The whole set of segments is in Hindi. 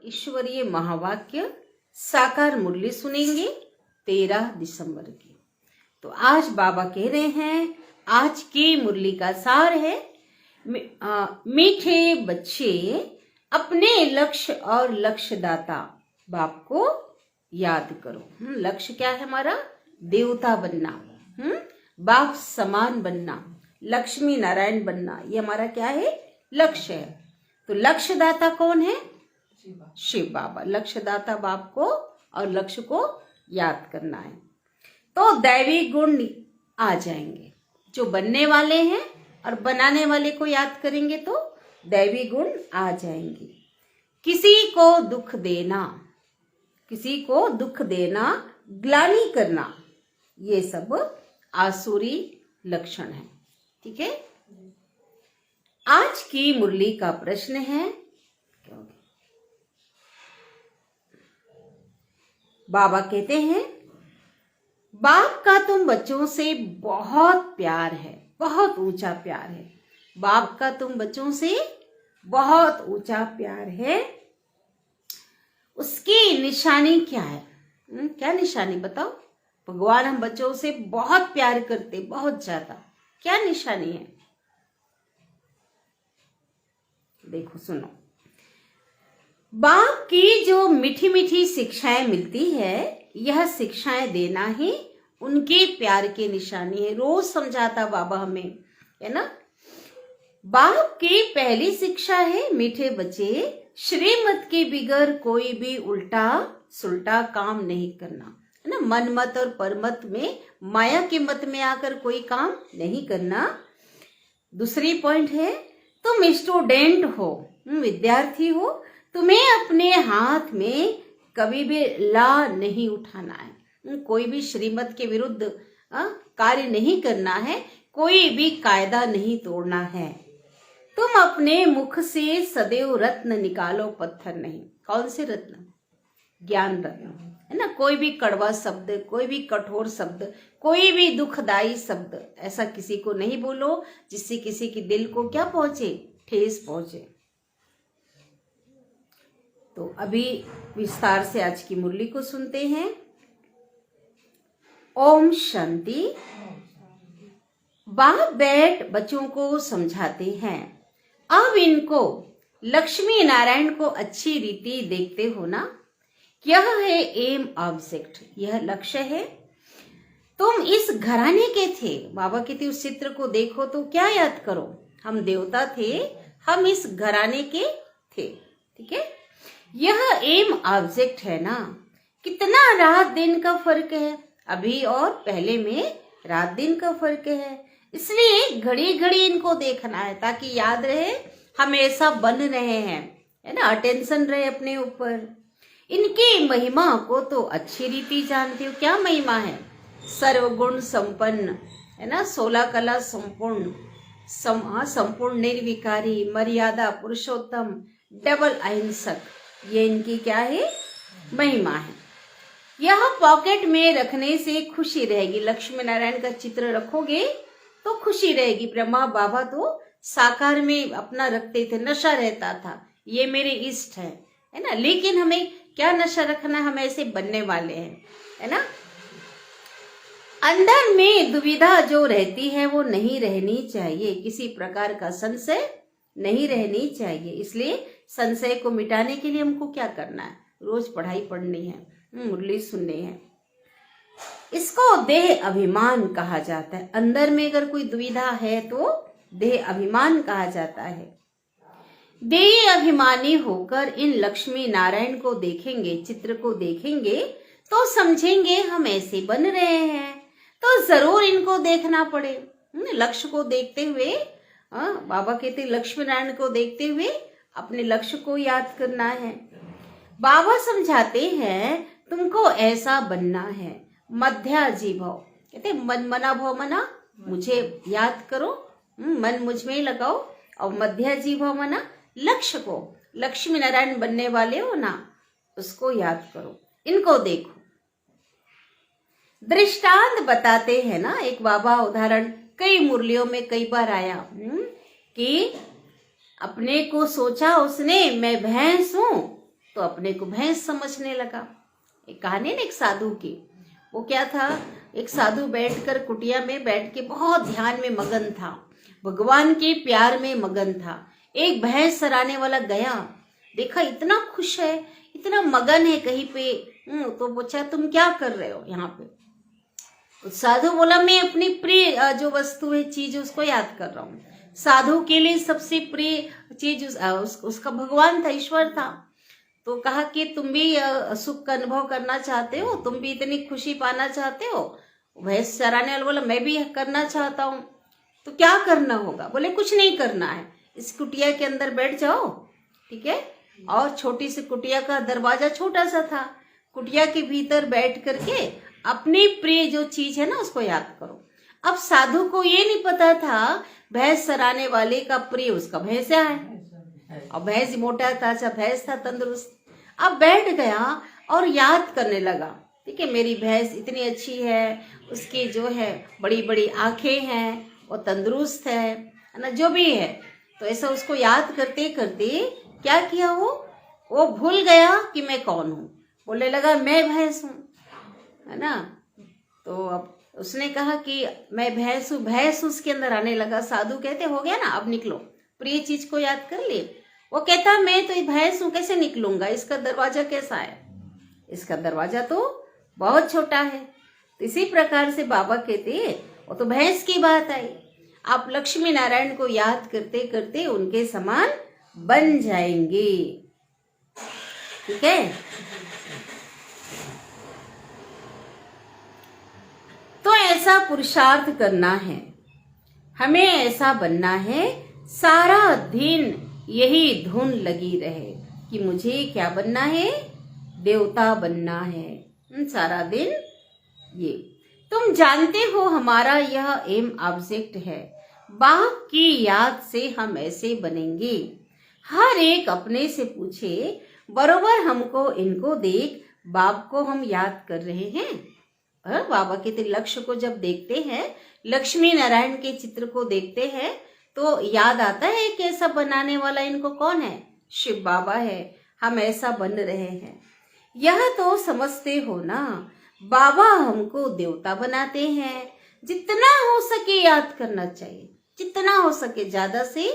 ईश्वरीय महावाक्य साकार मुरली सुनेंगे 13 दिसंबर की। तो आज बाबा कह रहे हैं, आज की मुरली का सार है, मीठे बच्चे अपने लक्ष्य और लक्ष्यदाता बाप को याद करो। लक्ष्य क्या है हमारा? देवता बनना, बाप समान बनना, लक्ष्मी नारायण बनना, ये हमारा क्या है? लक्ष्य है। तो लक्ष्यदाता कौन है? शिव बाबा। लक्ष्यदाता बाप को और लक्ष्य को याद करना है तो दैवी गुण आ जाएंगे। जो बनने वाले हैं और बनाने वाले को याद करेंगे तो दैवी गुण आ जाएंगे। किसी को दुख देना, किसी को दुख देना, ग्लानि करना, ये सब आसुरी लक्षण है। ठीक है। आज की मुरली का प्रश्न है, बाबा कहते हैं, बाप का तुम बच्चों से बहुत प्यार है, बहुत ऊंचा प्यार है। बाप का तुम बच्चों से बहुत ऊंचा प्यार है। उसकी निशानी क्या है? क्या निशानी बताओ? भगवान हम बच्चों से बहुत प्यार करते, बहुत ज्यादा। क्या निशानी है? देखो, सुनो। बाप की जो मीठी मीठी शिक्षाएं मिलती है, यह शिक्षाएं देना ही उनके प्यार की निशानी है। रोज समझाता बाबा हमें, है ना। बाप की पहली शिक्षा है, मीठे बच्चे श्रीमत के बिगर कोई भी उल्टा सुल्टा काम नहीं करना, है ना। मन मत और परमत में, माया के मत में आकर कोई काम नहीं करना। दूसरी पॉइंट है, तुम स्टूडेंट हो, विद्यार्थी हो, तुम्हें अपने हाथ में कभी भी ला नहीं उठाना है, कोई भी श्रीमत के विरुद्ध कार्य नहीं करना है, कोई भी कायदा नहीं तोड़ना है। तुम अपने मुख से सदैव रत्न निकालो, पत्थर नहीं। कौन से रत्न? ज्ञान रत्न, है ना। कोई भी कड़वा शब्द, कोई भी कठोर शब्द, कोई भी दुखदाई शब्द ऐसा किसी को नहीं बोलो जिससे किसी के दिल को क्या पहुंचे? ठेस पहुंचे। तो अभी विस्तार से आज की मुरली को सुनते हैं। ओम शांति। बाप बैठ बच्चों को समझाते हैं। अब इनको लक्ष्मी नारायण को अच्छी रीति देखते हो ना। यह है एम ऑब्जेक्ट, यह लक्ष्य है। तुम इस घराने के थे। बाबा कहते उस चित्र को देखो तो क्या याद करो? हम देवता थे, हम इस घराने के थे। ठीक है। यह एम ऑब्जेक्ट है ना। कितना रात दिन का फर्क है, अभी और पहले में रात दिन का फर्क है। इसलिए घड़ी घड़ी इनको देखना है ताकि याद रहे हम ऐसा बन रहे हैं, है ना। अटेंशन रहे अपने ऊपर। इनकी महिमा को तो अच्छी रीति जानते हो। क्या महिमा है? सर्वगुण संपन्न, है ना। 16 कला संपूर्ण, संपूर्ण निर्विकारी, मर्यादा पुरुषोत्तम, डबल अहिंसक, ये इनकी क्या है? महिमा है। यह पॉकेट में रखने से खुशी रहेगी। लक्ष्मी नारायण का चित्र रखोगे तो खुशी रहेगी। ब्रह्मा बाबा तो साकार में अपना रखते थे, नशा रहता था, ये मेरे इष्ट है ना। लेकिन हमें क्या नशा रखना? हम ऐसे बनने वाले हैं, है ना। अंदर में दुविधा जो रहती है वो नहीं रहनी चाहिए। किसी प्रकार का संशय नहीं रहनी चाहिए। इसलिए संशय को मिटाने के लिए हमको क्या करना है? रोज पढ़ाई पढ़नी है, मुरली सुननी है। इसको देह अभिमान कहा जाता है। अंदर में अगर कोई दुविधा है तो देह अभिमान कहा जाता है। देह अभिमानी होकर इन लक्ष्मी नारायण को देखेंगे, चित्र को देखेंगे तो समझेंगे हम ऐसे बन रहे हैं, तो जरूर इनको देखना पड़े। लक्ष्य को देखते हुए, बाबा कहते लक्ष्मी नारायण को देखते हुए अपने लक्ष्य को याद करना है। बाबा समझाते हैं तुमको ऐसा बनना है। मध्याजी भाव, कहते मन मना भाव मना, मुझे याद करो, मन मुझ में ही लगाओ। और मध्याजी भाव मना, लक्ष्य को, लक्ष्मी नारायण बनने वाले हो ना, उसको याद करो। इनको देखो। दृष्टांत बताते हैं ना। एक बाबा उदाहरण कई मुरलियों में कई बार आया कि अपने को सोचा उसने मैं भैंस हूं, तो अपने को भैंस समझने लगा। एक कहानी ना एक साधु की, वो क्या था, एक साधु बैठकर कुटिया में बैठ के बहुत ध्यान में मगन था, भगवान के प्यार में मगन था। एक भैंस चराने वाला गया, देखा इतना खुश है, इतना मगन है कहीं पे। तो पूछा तुम क्या कर रहे हो यहाँ पे? तो साधु बोला मैं अपनी प्रिय जो वस्तु है, चीज, उसको याद कर रहा हूँ। साधु के लिए सबसे प्रिय चीज उसका भगवान था, ईश्वर था। तो कहा कि तुम भी सुख का अनुभव करना चाहते हो, तुम भी इतनी खुशी पाना चाहते हो? भैंस चराने वाला बोला मैं भी करना चाहता हूँ। तो क्या करना होगा? बोले कुछ नहीं करना है, इस कुटिया के अंदर बैठ जाओ, ठीक है। और छोटी सी कुटिया का दरवाजा छोटा सा था, कुटिया के भीतर बैठ करके अपनी प्रिय जो चीज है ना उसको याद करो। अब साधु को ये नहीं पता था भैंस चराने वाले का प्रिय उसका भैंसा है, और भैंस मोटा था, अच्छा भैंस था तंदुरुस्त। अब बैठ गया और याद करने लगा, ठीक है, मेरी भैंस इतनी अच्छी है, उसकी जो है बड़ी बड़ी आंखें हैं, वो तंदुरुस्त है ना, जो भी है। तो ऐसा उसको याद करते करते क्या किया, वो भूल गया कि मैं कौन हूँ, बोलने लगा मैं भैंस हूँ, है ना। तो अब उसने कहा कि मैं भैंस हूँ, भैंस उसके अंदर आने लगा। साधु कहते हो गया ना, अब निकलो, प्रिय चीज को याद कर लिए। वो कहता मैं तो भैंस हूँ, कैसे निकलूंगा, इसका दरवाजा कैसा है, इसका दरवाजा तो बहुत छोटा है। तो इसी प्रकार से बाबा कहते वो तो भैंस की बात आई। आप लक्ष्मी नारायण को याद करते करते उनके समान बन जाएंगे, ठीक है। तो ऐसा पुरुषार्थ करना है, हमें ऐसा बनना है, सारा दिन यही धुन लगी रहे कि मुझे क्या बनना है, देवता बनना है। सारा दिन ये तुम जानते हो हमारा यह एम ऑब्जेक्ट है, बाप की याद से हम ऐसे बनेंगे। हर एक अपने से पूछे, बरोबर हमको इनको देख बाप को हम याद कर रहे हैं। बाबा के लक्ष्य को जब देखते हैं, लक्ष्मी नारायण के चित्र को देखते हैं, तो याद आता है कि ऐसा बनाने वाला इनको कौन है, शिव बाबा है। हम ऐसा बन रहे हैं, यह तो समझते हो ना। बाबा हमको देवता बनाते हैं, जितना हो सके याद करना चाहिए, जितना हो सके ज्यादा से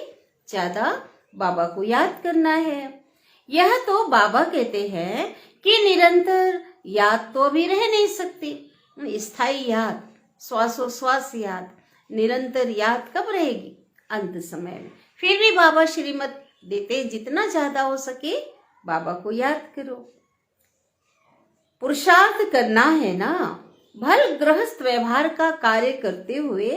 ज्यादा बाबा को याद करना है। यह तो बाबा कहते हैं कि निरंतर याद तो अभी रह नहीं सकती, स्थायी याद, श्वासोश्वास याद, निरंतर याद कब रहेगी, अंत समय में। फिर भी बाबा श्रीमत देते जितना ज्यादा हो सके बाबा को याद करो। पुरुषार्थ करना है ना, भल गृहस्थ व्यवहार का कार्य करते हुए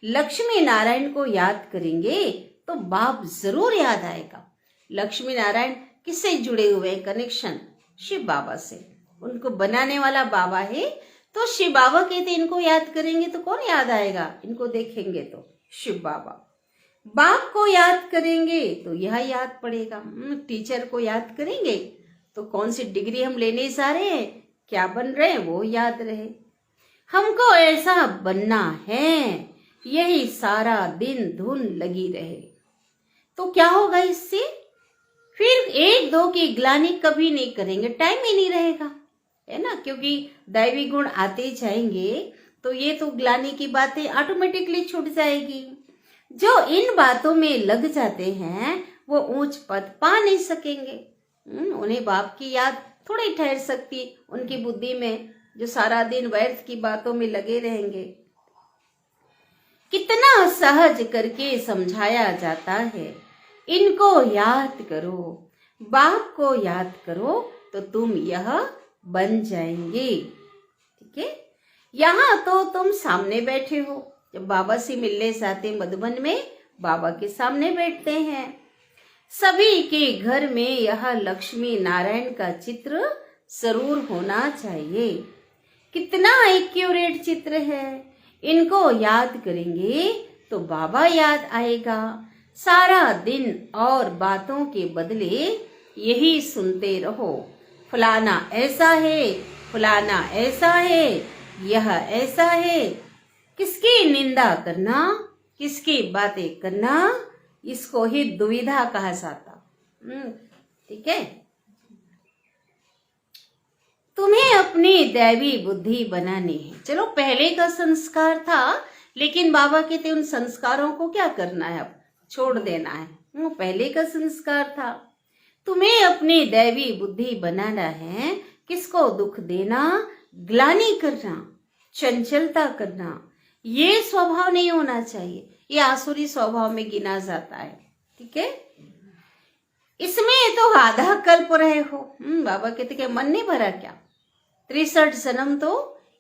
लक्ष्मी नारायण को याद करेंगे तो बाप जरूर याद आएगा। लक्ष्मी नारायण किससे जुड़े हुए, कनेक्शन शिव बाबा से, उनको बनाने वाला बाबा है। तो शिव बाबा कहते इनको याद करेंगे तो कौन याद आएगा, इनको देखेंगे तो शिव बाबा। बाप को याद करेंगे तो यह याद पड़ेगा। टीचर को याद करेंगे तो कौन सी डिग्री हम लेने जा रहे हैं, क्या बन रहे हैं, वो याद रहे। हमको ऐसा बनना है, यही सारा दिन धुन लगी रहे। तो क्या होगा इससे, फिर एक दो की ग्लानि कभी नहीं करेंगे, टाइम ही नहीं रहेगा, है ना। क्योंकि दैवी गुण आते जाएंगे तो ये तो ग्लानि की बातें ऑटोमेटिकली छूट जाएगी। जो इन बातों में लग जाते हैं वो ऊंच पद पा नहीं सकेंगे। उन्हें बाप की याद थोड़ी ठहर सकती उनकी बुद्धि में, जो सारा दिन व्यर्थ की बातों में लगे रहेंगे। कितना सहज करके समझाया जाता है, इनको याद करो, बाप को याद करो तो तुम यह बन जाएंगे, ठीक है। यहाँ तो तुम सामने बैठे हो, जब बाबा से मिलने जाते मधुबन में बाबा के सामने बैठते हैं। सभी के घर में यह लक्ष्मी नारायण का चित्र जरूर होना चाहिए। कितना एक्यूरेट चित्र है, इनको याद करेंगे तो बाबा याद आएगा। सारा दिन और बातों के बदले यही सुनते रहो, फलाना ऐसा है, फलाना ऐसा है, यह ऐसा है। किसकी निंदा करना, किसकी बातें करना, इसको ही दुविधा कहा जाता, ठीक है। अपनी दैवी बुद्धि बनानी है। चलो पहले का संस्कार था, लेकिन बाबा कहते उन संस्कारों को क्या करना है, अब छोड़ देना है। वो पहले का संस्कार था। तुम्हें अपनी दैवी बुद्धि बनाना है। किसको दुख देना, ग्लानि करना, चंचलता करना, ये स्वभाव नहीं होना चाहिए। ये आसुरी स्वभाव में गिना जाता है। ठीक है, इसमें तो आधा कल्प रहे हो। बाबा कहते कि मन नहीं भरा क्या, 63 जन्म तो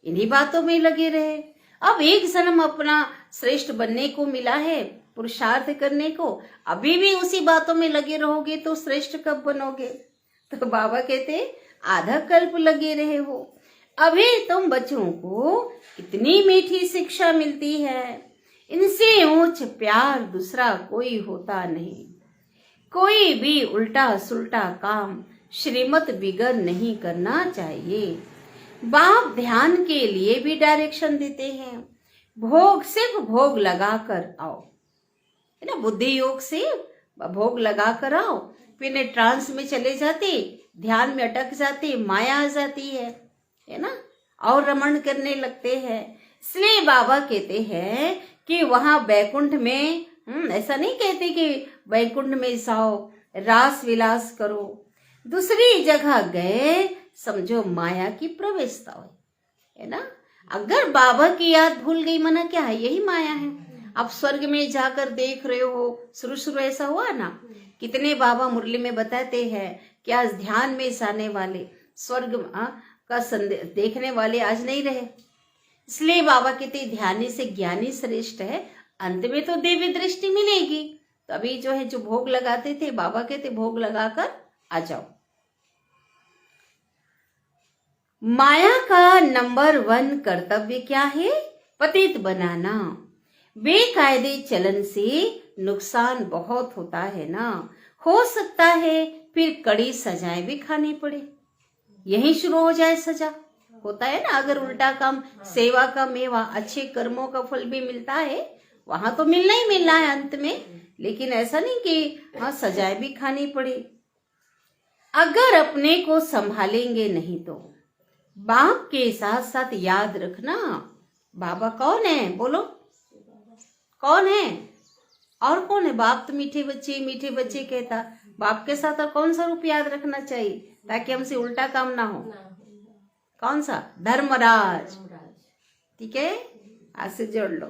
इन्हीं बातों में लगे रहे। अब एक जन्म अपना श्रेष्ठ बनने को मिला है, पुरुषार्थ करने को, अभी भी उसी बातों में लगे रहोगे तो श्रेष्ठ कब बनोगे। तो बाबा कहते आधा कल्प लगे रहे हो। अभी तुम बच्चों को इतनी मीठी शिक्षा मिलती है, इनसे ऊंच प्यार दूसरा कोई होता नहीं। कोई भी उल्टा सुल्टा काम श्रीमत बिगड़ नहीं करना चाहिए। बाप ध्यान के लिए भी डायरेक्शन देते हैं। भोग सिर्फ भोग लगाकर आओ, है ना, बुद्धि योग से भोग लगाकर आओ, फिर ट्रांस में चले जाते, ध्यान में अटक जाते, माया आ जाती है ना, और रमण करने लगते हैं। इसलिए बाबा कहते हैं कि वहां बैकुंठ में ऐसा नहीं कहते कि बैकुंठ में जाओ रास विलास करो, दूसरी जगह गए समझो माया की प्रवेशता हो, है ना। अगर बाबा की याद भूल गई मना क्या है, यही माया है। आप स्वर्ग में जाकर देख रहे हो, शुरू ऐसा हुआ ना, कितने बाबा मुरली में बताते हैं कि आज ध्यान में जाने वाले स्वर्ग का संदेश देखने वाले आज नहीं रहे। इसलिए बाबा कहते ध्यानी से ज्ञानी श्रेष्ठ है, अंत में तो देवी दृष्टि मिलेगी। तो अभी जो है, जो भोग लगाते थे, बाबा कहते भोग लगाकर आ जाओ। माया का नंबर 1 कर्तव्य क्या है, पतित बनाना। बेकायदे चलन से नुकसान बहुत होता है ना, हो सकता है फिर कड़ी सजाएं भी खानी पड़े, यहीं शुरू हो जाए सजा। होता है ना, अगर उल्टा काम, सेवा का मेवा, अच्छे कर्मों का फल भी मिलता है, वहां तो मिलना ही मिलना है अंत में, लेकिन ऐसा नहीं कि हाँ सजाएं भी खानी पड़े। अगर अपने को संभालेंगे नहीं तो बाप के साथ साथ याद रखना, बाबा कौन है, बोलो कौन है, और कौन है। बाप तो मीठे बच्चे कहता, बाप के साथ और कौन सा रूप याद रखना चाहिए ताकि हमसे उल्टा काम ना हो। कौन सा, धर्मराज। ठीक है, आज से जोड़ लो।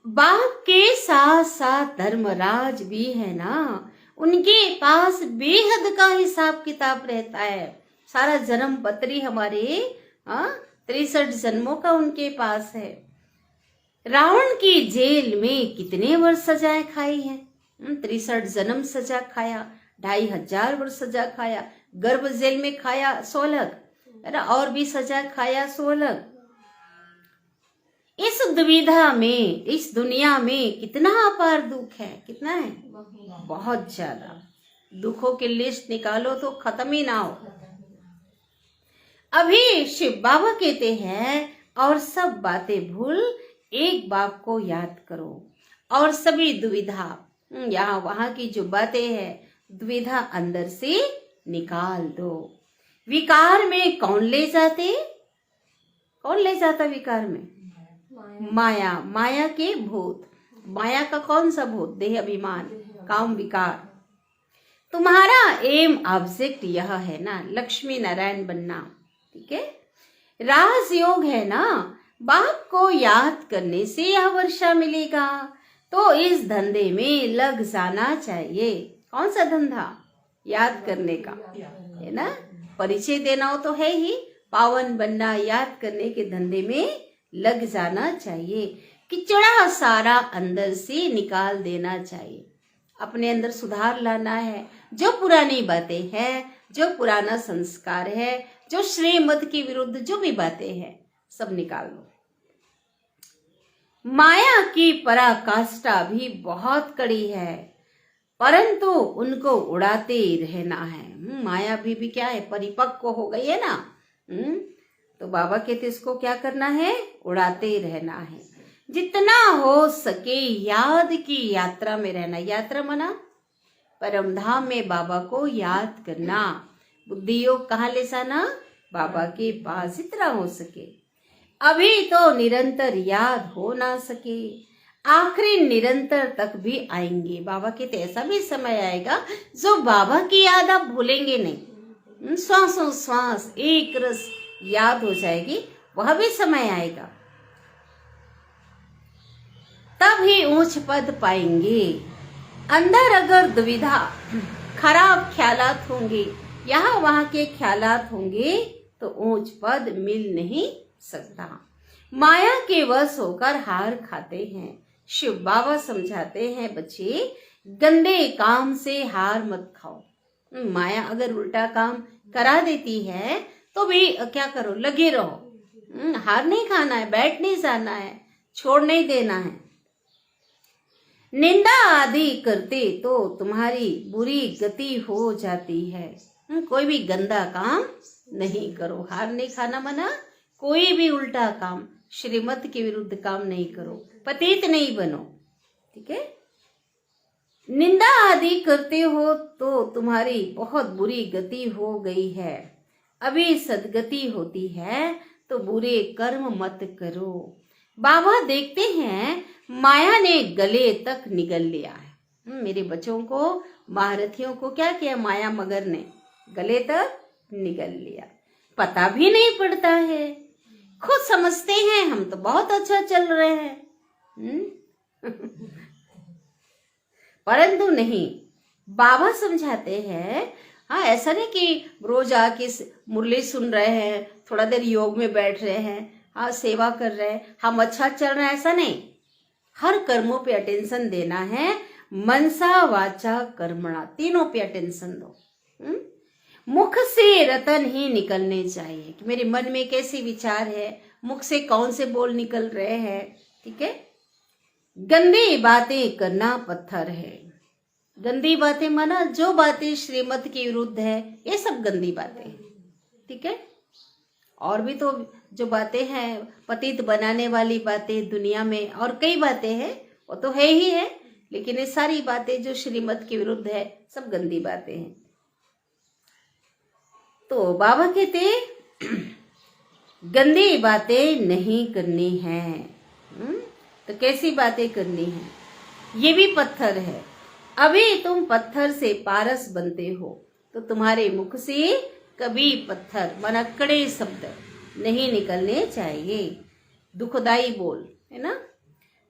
बाप के साथ साथ धर्मराज भी है ना, उनके पास बेहद का हिसाब किताब रहता है। सारा जन्म पत्री हमारे 63 जन्मों का उनके पास है। रावण की जेल में कितने वर्ष सजाएं खाई है, 63 जन्म सजा खाया, 2500 वर्ष सजा खाया, गर्भ जेल में खाया 16, है ना, और भी सजा खाया 16। इस दुविधा में, इस दुनिया में कितना अपार दुख है, कितना है, बहुत ज्यादा। दुखों की लिस्ट निकालो तो खत्म ही ना हो। अभी शिव बाबा कहते हैं, और सब बातें भूल एक बाप को याद करो, और सभी दुविधा, यहाँ वहां की जो बातें हैं, दुविधा अंदर से निकाल दो। विकार में कौन ले जाते, कौन ले जाता विकार में, माया, माया के भूत। माया का कौन सा भूत, देह अभिमान, काम विकार। तुम्हारा एम ऑब्जेक्ट यह है ना, लक्ष्मी नारायण बनना। ठीक है, राजयोग है ना, बाप को याद करने से यह वर्षा मिलेगा, तो इस धंधे में लग जाना चाहिए। कौन सा धंधा, याद करने का, है ना, परिचय देना हो तो है ही, पावन बनना, याद करने के धंधे में लग जाना चाहिए। किचड़ा सारा अंदर से निकाल देना चाहिए, अपने अंदर सुधार लाना है। जो पुरानी बातें हैं, जो पुराना संस्कार है, जो श्रीमत के विरुद्ध जो भी बातें हैं, सब निकाल लो। माया की पराकाष्ठा भी बहुत कड़ी है, परंतु उनको उड़ाते रहना है। माया भी क्या है, परिपक्व हो गई है ना, तो बाबा कहते इसको क्या करना है, उड़ाते रहना है। जितना हो सके याद की यात्रा में रहना। यात्रा मना परम धाम में बाबा को याद करना, बुद्धि योग कहाँ ले जाना? बाबा के पास, जितना हो सके। अभी तो निरंतर याद हो ना सके, आखिरी निरंतर तक भी आएंगे। बाबा के तो ऐसा भी समय आएगा जो बाबा की याद आप भूलेंगे नहीं, श्वासों श्वास एक रस याद हो जाएगी, वह भी समय आएगा। तब ही ऊंच पद पाएंगे। अंदर अगर दुविधा, खराब ख्यालात होंगे, यहाँ वहां के ख्यालात होंगे, तो ऊंच पद मिल नहीं सकता। माया के वश होकर हार खाते हैं। शिव बाबा समझाते हैं, बच्चे गंदे काम से हार मत खाओ। माया अगर उल्टा काम करा देती है तो भी क्या करो, लगे रहो। हार नहीं खाना है, बैठ नहीं जाना है, छोड़ नहीं देना है। निंदा आदि करते तो तुम्हारी बुरी गति हो जाती है। कोई भी गंदा काम नहीं करो, हार नहीं खाना मना। कोई भी उल्टा काम, श्रीमत के विरुद्ध काम नहीं करो, पतित नहीं बनो, ठीक है। निंदा आदि करते हो तो तुम्हारी बहुत बुरी गति हो गई है। अभी सदगति होती है तो बुरे कर्म मत करो। बाबा देखते हैं माया ने गले तक निगल लिया है। मेरे बच्चों को, महारथियों को क्या किया? माया मगर ने गले तक निगल लिया। पता भी नहीं पड़ता है, खुद समझते हैं हम तो बहुत अच्छा चल रहे हैं, परंतु नहीं। बाबा समझाते हैं, हाँ ऐसा नहीं कि रोज आके मुरली सुन रहे हैं, थोड़ा देर योग में बैठ रहे हैं, हाँ सेवा कर रहे हैं, हम अच्छा चल रहे हैं, ऐसा नहीं। हर कर्मों पे अटेंशन देना है। मनसा वाचा कर्मणा, तीनों पे अटेंशन दो। मुख से रतन ही निकलने चाहिए कि मेरे मन में कैसे विचार है, मुख से कौन से बोल निकल रहे हैं, ठीक है। गंदी बातें करना पत्थर है। गंदी बातें माना जो बातें श्रीमत के विरुद्ध है, ये सब गंदी बातें, ठीक है। और भी तो जो बातें हैं पतित बनाने वाली बातें दुनिया में, और कई बातें हैं, वो तो है ही है, लेकिन ये सारी बातें जो श्रीमत के विरुद्ध है सब गंदी बातें हैं। तो बाबा कहते गंदी बातें नहीं करनी है। तो कैसी बातें करनी है? ये भी पत्थर है। अभी तुम पत्थर से पारस बनते हो, तो तुम्हारे मुख से कभी पत्थर माना कड़े शब्द नहीं निकलने चाहिए, दुखदाई बोल, है ना।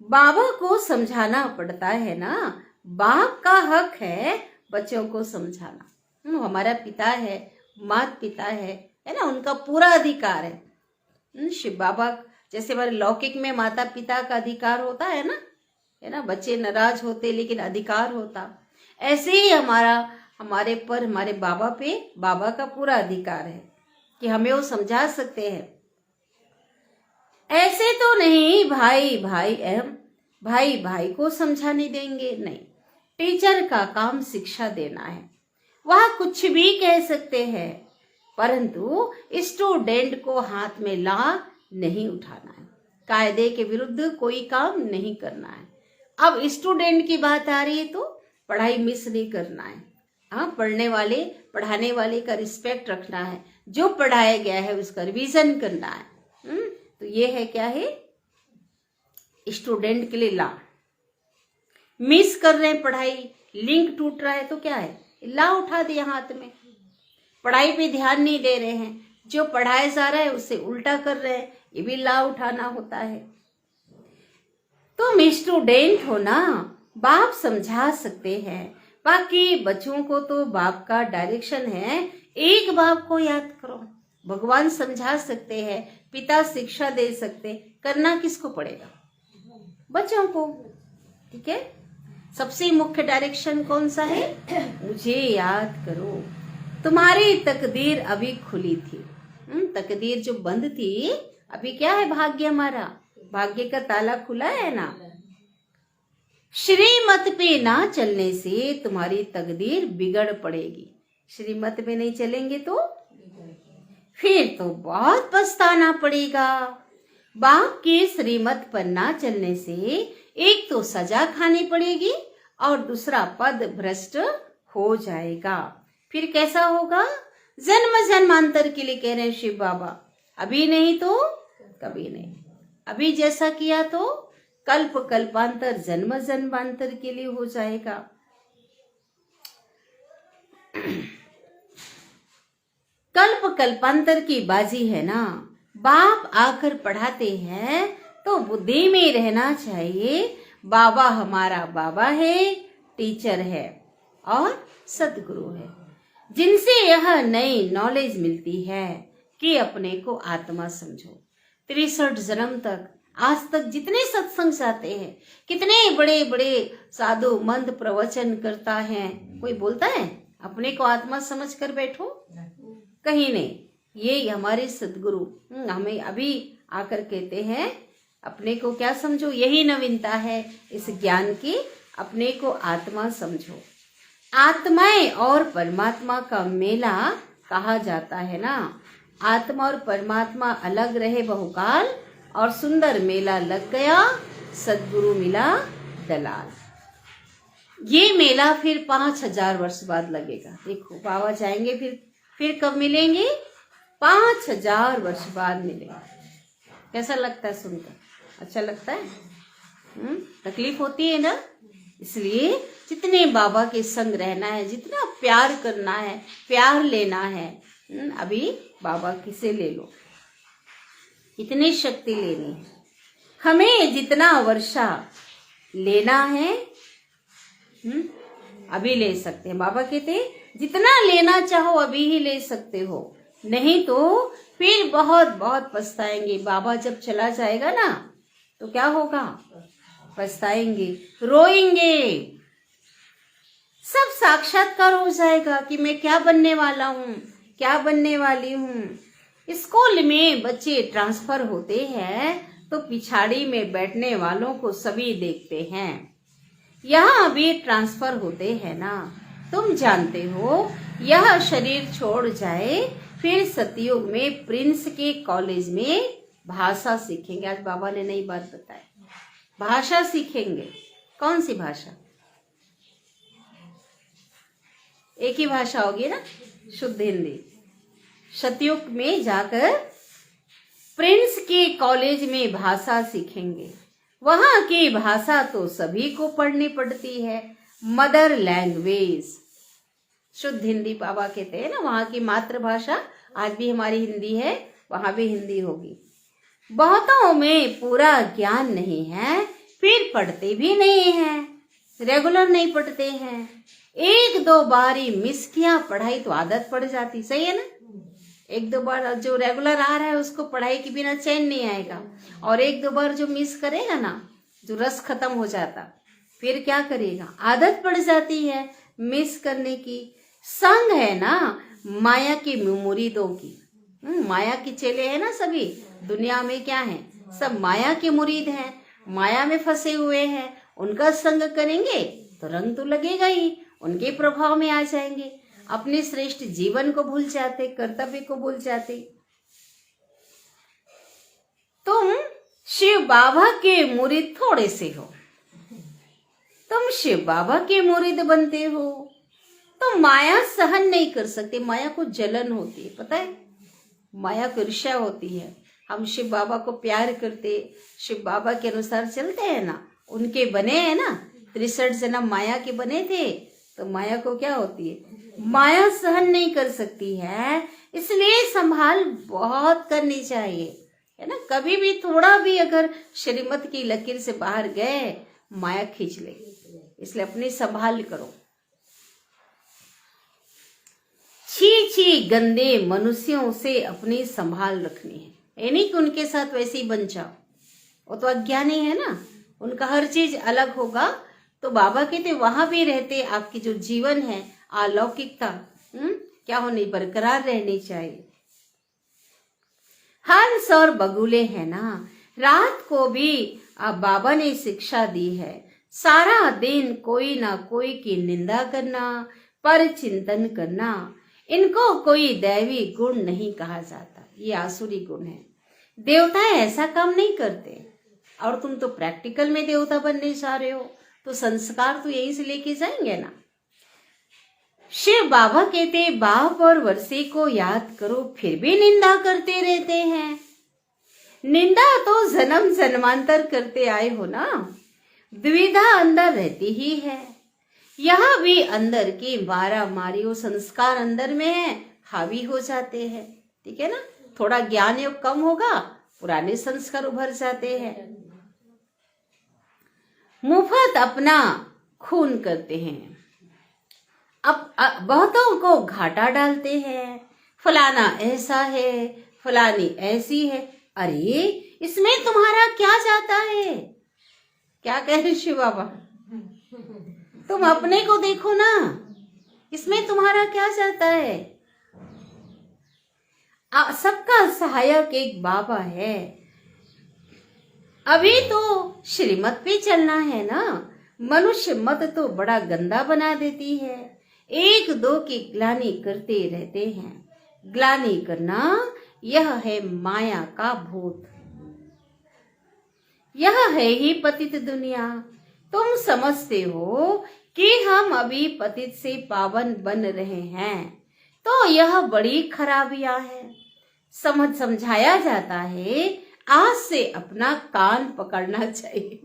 बाबा को समझाना पड़ता है ना, बाप का हक है बच्चों को समझाना। हमारा पिता है, माता पिता है ना, उनका पूरा अधिकार है। शिव बाबा जैसे हमारे लौकिक में माता पिता का अधिकार होता है ना, बच्चे नाराज होते लेकिन अधिकार होता, ऐसे ही हमारे पर, हमारे बाबा पे बाबा का पूरा अधिकार है कि हमें वो समझा सकते हैं। ऐसे तो नहीं भाई भाई को समझाने देंगे, नहीं। टीचर का काम शिक्षा देना है, वह कुछ भी कह सकते हैं, परंतु स्टूडेंट को हाथ में ला नहीं उठाना है, कायदे के विरुद्ध कोई काम नहीं करना है। अब स्टूडेंट की बात आ रही है तो पढ़ाई मिस नहीं करना है। हाँ, पढ़ने वाले, पढ़ाने वाले का रिस्पेक्ट रखना है, जो पढ़ाया गया है उसका रिवीजन करना है। तो ये है क्या है, स्टूडेंट के लिए ला। मिस कर रहे हैं पढ़ाई, लिंक टूट रहा है तो क्या है, ला उठा दिया हाथ में। पढ़ाई पे ध्यान नहीं दे रहे हैं, जो पढ़ाया जा रहा है उससे उल्टा कर रहे हैं, ये भी ला उठाना होता है। तुम स्टूडेंट हो ना, बाप समझा सकते हैं, बाकी बच्चों को तो बाप का डायरेक्शन है। एक बाप को याद करो, भगवान समझा सकते हैं, पिता शिक्षा दे सकते, करना किसको पड़ेगा? बच्चों को, ठीक है। सबसे मुख्य डायरेक्शन कौन सा है? मुझे याद करो, तुम्हारी तकदीर अभी खुली थी। तकदीर जो बंद थी, अभी क्या है, भाग्य हमारा, भाग्य का ताला खुला है ना। श्रीमत पे ना चलने से तुम्हारी तकदीर बिगड़ पड़ेगी। श्रीमत पे नहीं चलेंगे तो फिर तो बहुत पछताना पड़ेगा। बाप के श्रीमत पर ना चलने से एक तो सजा खानी पड़ेगी और दूसरा पद भ्रष्ट हो जाएगा। फिर कैसा होगा? जन्म जन्मांतर के लिए कह रहे हैं शिव बाबा। अभी नहीं तो कभी नहीं, अभी जैसा किया तो कल्प कल्पांतर जन्म जन्मांतर के लिए हो जाएगा। कल्प कल्पांतर की बाजी है ना। बाप आकर पढ़ाते हैं तो बुद्धि में रहना चाहिए, बाबा हमारा बाबा है, टीचर है और सदगुरु है, जिनसे यह नई नॉलेज मिलती है कि अपने को आत्मा समझो। 63 जन्म तक आज तक जितने सत्संग जाते हैं, कितने बड़े बड़े साधु मंद प्रवचन करता है, कोई बोलता है अपने को आत्मा समझ कर बैठो? कहीं नहीं। ये हमारे सदगुरु हमें अभी आकर कहते हैं अपने को क्या समझो, यही नवीनता है इस ज्ञान की, अपने को आत्मा समझो। आत्माएं और परमात्मा का मेला कहा जाता है ना। आत्मा और परमात्मा अलग रहे बहुकाल और सुंदर मेला लग गया, सदगुरु मिला दलाल। ये मेला फिर 5000 वर्ष बाद लगेगा। देखो बाबा जाएंगे फिर कब मिलेंगे? 5000 वर्ष बाद मिलेंगे। कैसा लगता है सुनकर? अच्छा लगता है? तकलीफ होती है ना। इसलिए जितने बाबा के संग रहना है, जितना प्यार करना है, प्यार लेना है, अभी बाबा किसे ले लो, इतनी शक्ति लेनी है हमें। जितना वर्षा लेना है अभी ले सकते हैं। बाबा कहते जितना लेना चाहो अभी ही ले सकते हो, नहीं तो फिर बहुत बहुत पछताएंगे। बाबा जब चला जाएगा ना तो क्या होगा? पछताएंगे, रोएंगे, सब साक्षात्कार हो जाएगा कि मैं क्या बनने वाला हूँ, क्या बनने वाली हूँ। स्कूल में बच्चे ट्रांसफर होते हैं तो पिछाड़ी में बैठने वालों को सभी देखते हैं। यहाँ भी ट्रांसफर होते हैं ना। तुम जानते हो यह शरीर छोड़ जाए फिर सतयुग में प्रिंस के कॉलेज में भाषा सीखेंगे। आज बाबा ने नई बात बताई, भाषा सीखेंगे। कौन सी भाषा? एक ही भाषा होगी ना, शुद्ध हिंदी। सतयुग में जाकर प्रिंस के कॉलेज में भाषा सीखेंगे। वहां की भाषा तो सभी को पढ़नी पड़ती है, मदर लैंग्वेज, शुद्ध हिंदी बाबा कहते हैं ना। वहां की मातृभाषा आज भी हमारी हिंदी है, वहां भी हिंदी होगी। बहुतों में पूरा ज्ञान नहीं है, फिर पढ़ते भी नहीं हैं, रेगुलर नहीं पढ़ते हैं। 1-2 बार ही मिस किया पढ़ाई तो आदत पड़ जाती, सही है ना। 1-2 बार जो रेगुलर आ रहा है उसको पढ़ाई के बिना चैन नहीं आएगा, और 1-2 बार जो मिस करेगा ना, जो रस खत्म हो जाता, फिर क्या करेगा? आदत पड़ जाती है मिस करने की। संग है ना माया की मुरीदों की। माया के चेले हैं ना सभी दुनिया में, क्या है? सब माया के मुरीद हैं, माया में फंसे हुए हैं। उनका संग करेंगे तो रंग तो लगेगा ही, उनके प्रभाव में आ जाएंगे, अपने श्रेष्ठ जीवन को भूल जाते, कर्तव्य को भूल जाते। तुम शिव बाबा के मुरीद थोड़े से हो, तुम शिव बाबा के मुरीद बनते हो तो माया सहन नहीं कर सकते। माया को जलन होती है, पता है, माया को ईर्ष्या होती है। हम शिव बाबा को प्यार करते, शिव बाबा के अनुसार चलते हैं ना, उनके बने हैं ना, 63 जन्म माया के बने थे, तो माया को क्या होती है? माया सहन नहीं कर सकती है। इसलिए संभाल बहुत करनी चाहिए, है ना। कभी भी थोड़ा भी अगर श्रीमत की लकीर से बाहर गए, माया खींच लेगी, इसलिए अपनी संभाल करो। छी गंदे मनुष्यों से अपनी संभाल रखनी है, ये नहीं कि उनके साथ वैसे ही बन जाओ, वो तो अज्ञानी है ना, उनका हर चीज अलग होगा। तो बाबा कहते वहां भी रहते आपकी जो जीवन है अलौकिकता क्या होनी, बरकरार रहनी चाहिए। हंस और बगुले है ना, रात को भी बाबा ने शिक्षा दी है, सारा दिन कोई ना कोई की निंदा करना, पर चिंतन करना। इनको कोई दैवी गुण नहीं कहा जाता, ये आसुरी गुण है। देवता ऐसा काम नहीं करते, और तुम तो प्रैक्टिकल में देवता बनने जा रहे हो, तो संस्कार तो यहीं से लेके जाएंगे ना। शिव बाबा कहते बाप और वर्षी को याद करो फिर भी निंदा करते रहते हैं। निंदा तो जन्म जन्मांतर करते आए हो ना, द्विधा अंदर रहती ही है। यह भी अंदर की मारा मारियो संस्कार अंदर में है, हावी हो जाते हैं। ठीक है ना, थोड़ा ज्ञान योग कम होगा, पुराने संस्कार उभर जाते हैं। मुफ्त अपना खून करते हैं, अब बहुतों को घाटा डालते हैं। फलाना ऐसा है, फलानी ऐसी है। अरे इसमें तुम्हारा क्या जाता है? क्या कह रहे शिव बाबा, तुम अपने को देखो ना, इसमें तुम्हारा क्या जाता है? सबका सहायक एक बाबा है। अभी तो श्रीमत पे चलना है ना, मनुष्य मत तो बड़ा गंदा बना देती है। एक दो की ग्लानि करते रहते हैं। ग्लानि करना यह है माया का भूत, यह है ही पतित दुनिया। तुम समझते हो कि हम अभी पतित से पावन बन रहे हैं, तो यह बड़ी खराबियां है। समझाया जाता है आज से अपना कान पकड़ना चाहिए।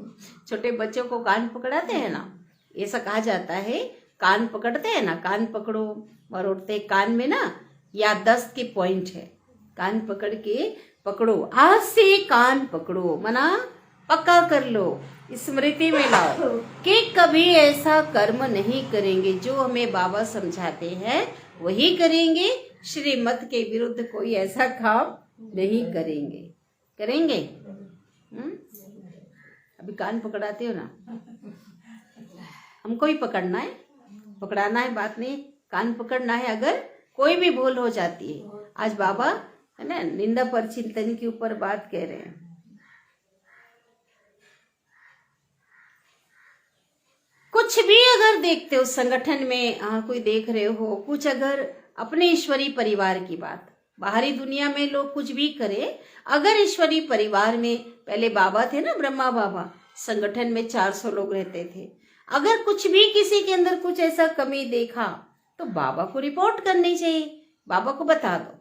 छोटे बच्चों को कान पकड़ाते हैं ना, ऐसा कहा जाता है, कान पकड़ते हैं ना, कान पकड़ो मरोड़ते, कान में ना याददाश्त के पॉइंट है, कान पकड़ के पकड़ो, आज से कान पकड़ो, मना पक्का कर लो, स्मृति में लाओ कि कभी ऐसा कर्म नहीं करेंगे। जो हमें बाबा समझाते हैं वही करेंगे, श्रीमत के विरुद्ध कोई ऐसा काम नहीं करेंगे। करेंगे? अभी कान पकड़ाते हो ना, हमको ही पकड़ना है, पकड़ाना है, बात नहीं, कान पकड़ना है। अगर कोई भी भूल हो जाती है, आज बाबा है ना निंदा पर चिंतन के ऊपर बात कह रहे हैं। कुछ भी अगर देखते हो संगठन में, कोई देख रहे हो कुछ, अगर अपने ईश्वरीय परिवार की बात, बाहरी दुनिया में लोग कुछ भी करे, अगर ईश्वरीय परिवार में पहले बाबा थे ना, ब्रह्मा बाबा, संगठन में 400 लोग रहते थे, अगर कुछ भी किसी के अंदर कुछ ऐसा कमी देखा तो बाबा को रिपोर्ट करनी चाहिए, बाबा को बता दो,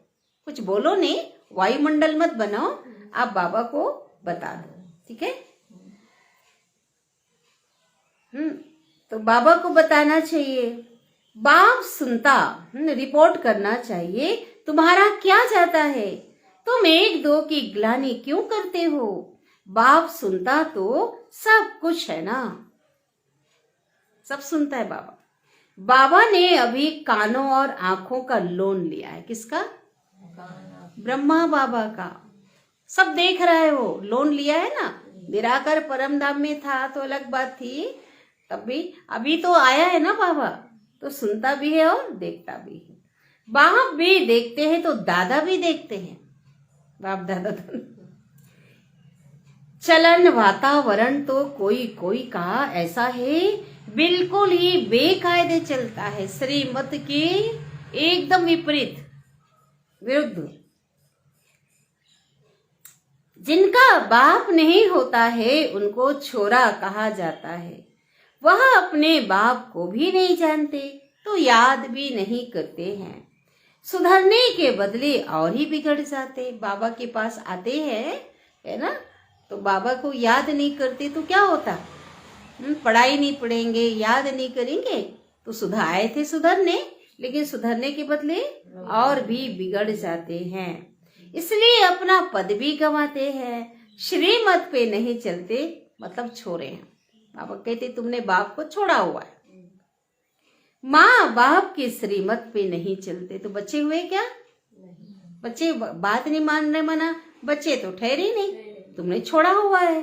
कुछ बोलो नहीं, वायुमंडल मत बनाओ, आप बाबा को बता दो। ठीक है, तो बाबा को बताना चाहिए, बाप सुनता, रिपोर्ट करना चाहिए, तुम्हारा क्या जाता है, तुम एक दो की ग्लानि क्यों करते हो? बाप सुनता तो सब कुछ है ना, सब सुनता है बाबा। बाबा ने अभी कानों और आंखों का लोन लिया है, किसका? ब्रह्मा बाबा का। सब देख रहा है, वो लोन लिया है ना। निराकार परम धाम में था तो अलग बात थी, तब भी अभी तो आया है ना बाबा, तो सुनता भी है और देखता भी है। बाप भी देखते हैं तो दादा भी देखते हैं, बाप दादा तो। चलन वातावरण तो कोई कोई का ऐसा है, बिल्कुल ही बेकायदे चलता है, श्रीमत के एकदम विपरीत, विरुद्ध। जिनका बाप नहीं होता है उनको छोरा कहा जाता है, वह अपने बाप को भी नहीं जानते तो याद भी नहीं करते हैं, सुधरने के बदले और ही बिगड़ जाते। बाबा के पास आते हैं है ना, तो बाबा को याद नहीं करते तो क्या होता? पढ़ाई नहीं पढ़ेंगे, याद नहीं करेंगे तो सुधार आए थे सुधरने, लेकिन सुधरने के बदले और भी बिगड़ जाते हैं, इसलिए अपना पद भी गंवाते हैं, श्रीमत पे नहीं चलते, मतलब छोड़े हैं। बाबा कहते तुमने बाप को छोड़ा हुआ है, माँ बाप की श्रीमत पे नहीं चलते तो बच्चे हुए क्या? बच्चे बात नहीं मान रहे, मना बच्चे तो ठहरे नहीं, तुमने छोड़ा हुआ है।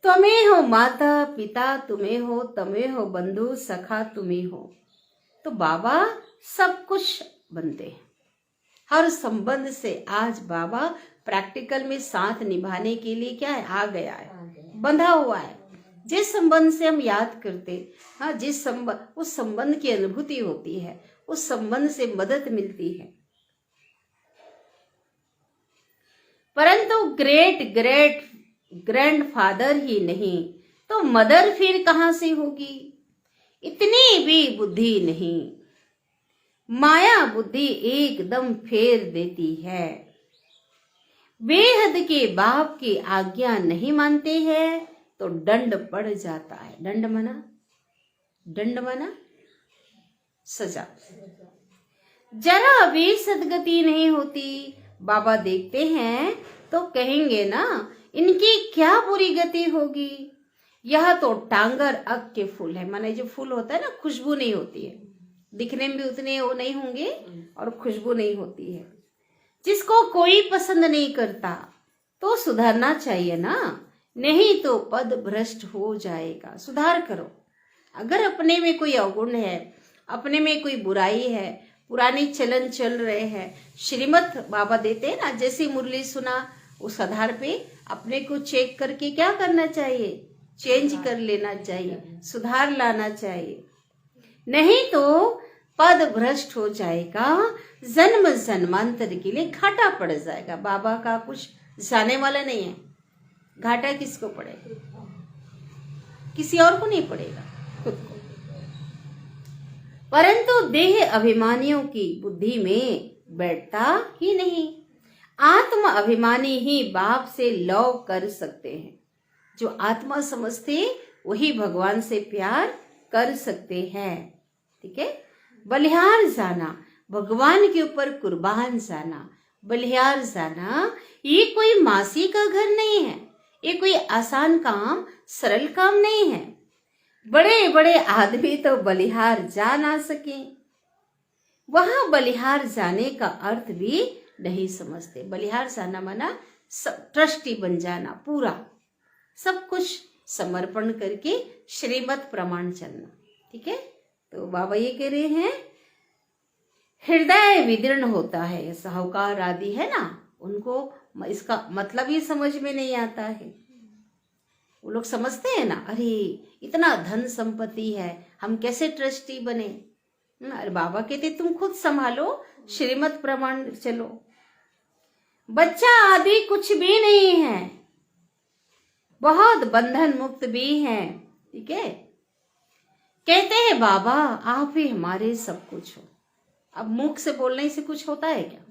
तुम्हें हो माता पिता, तुम्हें हो, तुम्हें हो बंधु सखा, तुम्हें हो, तो बाबा सब कुछ बनते हैं। हर संबंध से आज बाबा प्रैक्टिकल में साथ निभाने के लिए क्या है? आ गया है, बंधा हुआ है। जिस संबंध से हम याद करते, हाँ, जिस संबंध, उस संबंध की अनुभूति होती है, उस संबंध से मदद मिलती है। परंतु ग्रेट ग्रेट ग्रैंडफादर ही नहीं तो मदर फिर कहां से होगी? इतनी भी बुद्धि नहीं। माया बुद्धि एकदम फेर देती है। बेहद के बाप की आज्ञा नहीं मानते हैं तो दंड पड़ जाता है। दंड मना सजा। जरा भी सदगति नहीं होती। बाबा देखते हैं तो कहेंगे ना, इनकी क्या बुरी गति होगी। यह तो टांगर अग के फूल है। माने जो फूल होता है ना, खुशबू नहीं होती है, दिखने में भी उतने वो नहीं होंगे और खुशबू नहीं होती है। जिसको कोई पसंद नहीं करता तो सुधारना चाहिए ना, नहीं तो पद भ्रष्ट हो जाएगा। सुधार करो। अगर अपने में कोई अवगुण है, अपने में कोई बुराई है, पुरानी चलन चल रहे हैं, श्रीमत बाबा देते हैं ना, जैसी मुरली सुना उस आधार पे अपने को चेक करके क्या करना चाहिए, चेंज कर लेना चाहिए, सुधार लाना चाहिए। नहीं तो पद भ्रष्ट हो जाएगा, जन्म जन्मांतर के लिए घाटा पड़ जाएगा। बाबा का कुछ जाने वाला नहीं है। घाटा किसको पड़ेगा? किसी और को नहीं पड़ेगा, खुद को। परंतु देह अभिमानियों की बुद्धि में बैठता ही नहीं। आत्म अभिमानी ही बाप से लव कर सकते हैं। जो आत्मा समझते वही भगवान से प्यार कर सकते हैं। ठीक है। बलिहार जाना, भगवान के ऊपर कुर्बान जाना, बलिहार जाना, ये कोई मासी का घर नहीं है। ये कोई आसान काम, सरल काम नहीं है। बड़े बड़े आदमी तो बलिहार जा ना सके। वहां बलिहार जाने का अर्थ भी नहीं समझते। बलिहार जाना माना ट्रस्टी बन जाना, पूरा सब कुछ समर्पण करके श्रीमत प्रमाण चलना। ठीक है। तो बाबा ये कह रहे हैं, हृदय विदीर्ण होता है। साहूकार आदि है ना, उनको इसका मतलब ही समझ में नहीं आता है। वो लोग समझते हैं ना, अरे इतना धन संपत्ति है, हम कैसे ट्रस्टी बने। अरे बाबा कहते तुम खुद संभालो, श्रीमत प्रमाण चलो। बच्चा आदि कुछ भी नहीं है, बहुत बंधन मुक्त भी है। ठीक है। कहते हैं बाबा आप ही हमारे सब कुछ हो। अब मुख से बोलने से कुछ होता है क्या?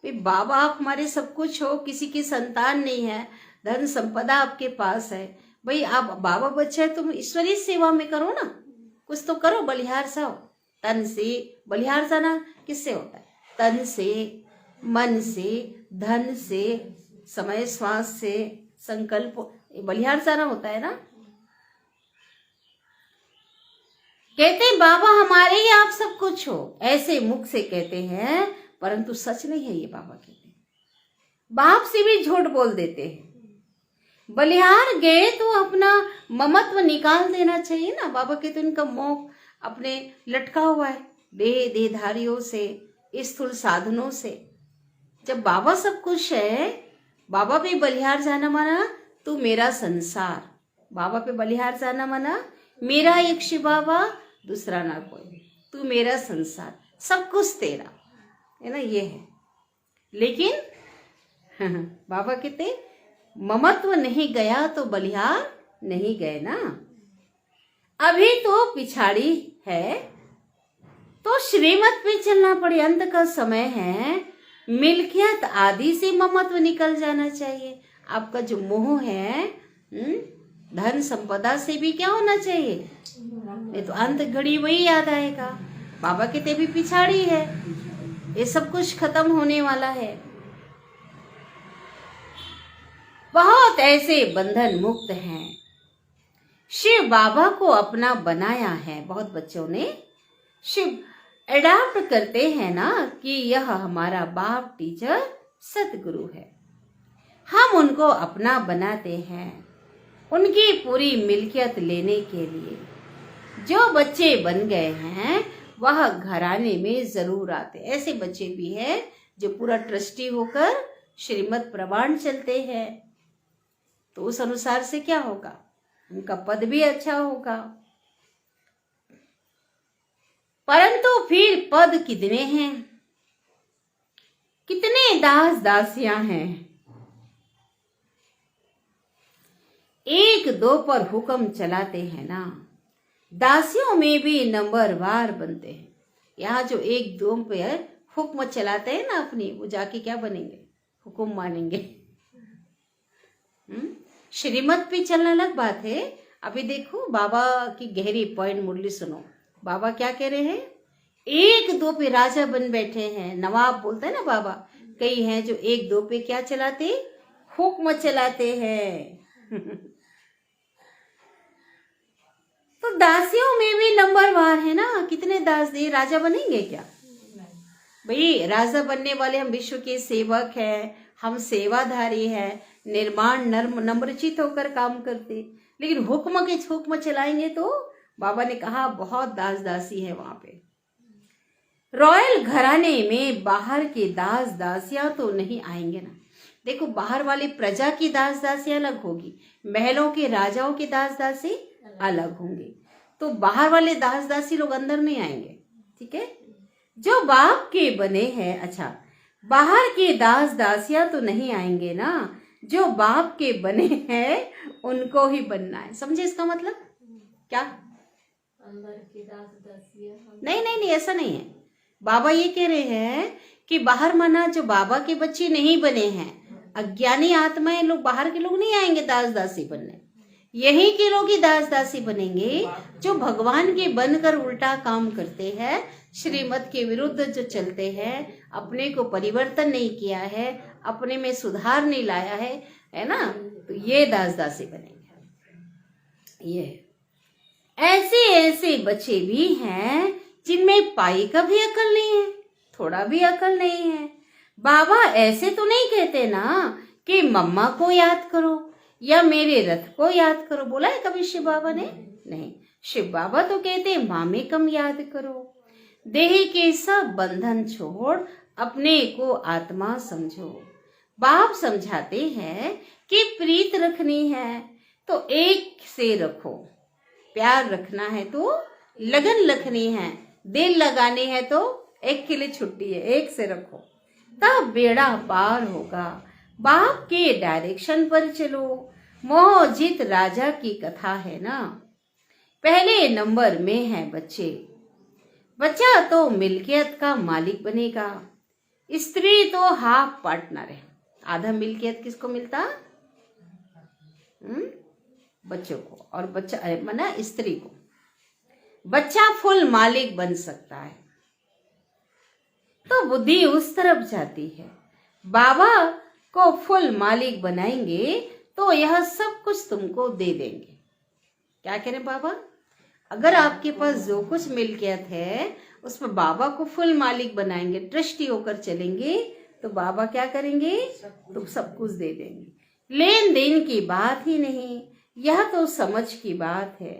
बाबा आप हमारे सब कुछ हो, किसी की संतान नहीं है, धन संपदा आपके पास है। भाई आप बाबा बच्चा है, तुम ईश्वरीय सेवा में करो ना, कुछ तो करो, बलिहार सा हो। तन से बलिहार जाना किससे होता है? तन से, मन से, धन से, समय श्वास से, संकल्प, बलिहार जाना होता है ना। कहते हैं बाबा हमारे ही आप सब कुछ हो, ऐसे मुख से कहते हैं, परंतु सच नहीं है ये। बाबा कहते हैं, बाप से भी झूठ बोल देते हैं। बलिहार गए तो अपना ममत्व निकाल देना चाहिए ना। बाबा कहते हैं उनका मोह अपने लटका हुआ है देहधारियों से, स्थूल साधनों से। जब बाबा सब कुछ है, बाबा पे बलिहार जाना माना तू मेरा संसार। बाबा पे बलिहार जाना माना मेरा एक शिव बाबा, दूसरा ना कोई, तू मेरा संसार, सब कुछ तेरा है ना, ये है। लेकिन बाबा कहते ममत्व नहीं गया तो बलिहार नहीं गए ना। अभी तो पिछाड़ी है तो श्रीमत पे चलना पड़े। अंत का समय है, मिल्कियत आदि से ममत्व निकल जाना चाहिए। आपका जो मोह है धन संपदा से भी क्या होना चाहिए, नहीं तो अंत घड़ी वही याद आएगा। बाबा कहते भी पिछाड़ी है, ये सब कुछ खत्म होने वाला है। बहुत ऐसे बंधन मुक्त हैं। शिव बाबा को अपना बनाया है। बहुत बच्चों ने शिव एडाप्ट करते हैं ना कि यह हमारा बाप टीचर सतगुरु है। हम उनको अपना बनाते हैं उनकी पूरी मिल्कियत लेने के लिए। जो बच्चे बन गए हैं वह घराने में जरूर आते। ऐसे बच्चे भी हैं जो पूरा ट्रस्टी होकर श्रीमत प्रमाण चलते हैं, तो उस अनुसार से क्या होगा, उनका पद भी अच्छा होगा। परंतु फिर पद कितने हैं, कितने दास दासियां हैं। एक दो पर हुक्म चलाते हैं ना, दासियों में भी नंबरवार बनते हैं। यहाँ जो एक दो पे हुक्म चलाते हैं ना अपनी, वो जाके क्या बनेंगे, हुक्म मानेंगे। श्रीमत पे चलना अलग बात है। अभी देखो बाबा की गहरी पॉइंट मुरली सुनो। बाबा क्या कह रहे हैं, एक दो पे राजा बन बैठे हैं, नवाब बोलते हैं ना बाबा। कई हैं जो एक दो पे क्या चलाते, हुक्म चलाते हैं। तो दासियों में भी नंबरवार है ना, कितने दास दे, राजा बनेंगे क्या भाई? राजा बनने वाले हम विश्व के सेवक हैं, हम सेवाधारी हैं, निर्माण नम्रचित होकर काम करते। लेकिन हुक्म चलाएंगे तो बाबा ने कहा बहुत दास दासी है वहां पे। रॉयल घराने में बाहर के दास दासियां तो नहीं आएंगे ना। देखो बाहर वाले प्रजा की दास दासियां अलग होगी, महलों के राजाओं के दास दासी अलग होंगे। तो बाहर वाले दास दासी लोग अंदर नहीं आएंगे, ठीक है। जो बाप के बने हैं, अच्छा बाहर के दास दासियां तो नहीं आएंगे ना, जो बाप के बने हैं उनको ही बनना है। समझे इसका मतलब क्या? अंदर के दास दासियां नहीं, ऐसा नहीं है। बाबा ये कह रहे हैं कि बाहर माना जो बाबा के बच्चे नहीं बने हैं, अज्ञानी आत्माएं लोग, बाहर के लोग नहीं आएंगे दास दासी बनने। यही के लोग ही दास दासी बनेंगे जो भगवान के बनकर उल्टा काम करते हैं, श्रीमत के विरुद्ध जो चलते हैं, अपने को परिवर्तन नहीं किया है, अपने में सुधार नहीं लाया है ना, तो ये दास दासी बनेंगे। ये ऐसे बच्चे भी हैं जिनमें पाई का भी अकल नहीं है, थोड़ा भी अकल नहीं है। बाबा ऐसे तो नहीं कहते ना कि मम्मा को याद करो या मेरे रथ को याद करो, बोला है कभी शिव बाबा ने? नहीं, शिव बाबा तो कहते मामे कम याद करो, देह के सब बंधन छोड़ अपने को आत्मा समझो। बाप समझाते हैं कि प्रीत रखनी है तो एक से रखो, प्यार रखना है तो लगन रखनी है, दिल लगानी है तो एक के लिए छुट्टी है, एक से रखो, तब बेड़ा पार होगा। बाप के डायरेक्शन पर चलो। मोहजित राजा की कथा है ना। पहले नंबर में है बच्चे। बच्चा तो मिल्कियत का मालिक बनेगा, स्त्री तो हाफ पार्टनर है। आधा मिल्कियत किसको मिलता? बच्चों को, और बच्चा मना स्त्री को। बच्चा फुल मालिक बन सकता है तो बुद्धि उस तरफ जाती है। बाबा को फुल मालिक बनाएंगे तो यह सब कुछ तुमको दे देंगे। क्या कह रहे बाबा? अगर आपके पास जो कुछ मिल्कियत है उसमें बाबा को फुल मालिक बनाएंगे, ट्रस्टी होकर चलेंगे, तो बाबा क्या करेंगे? तो सब कुछ दे देंगे। लेन देन की बात ही नहीं, यह तो समझ की बात है।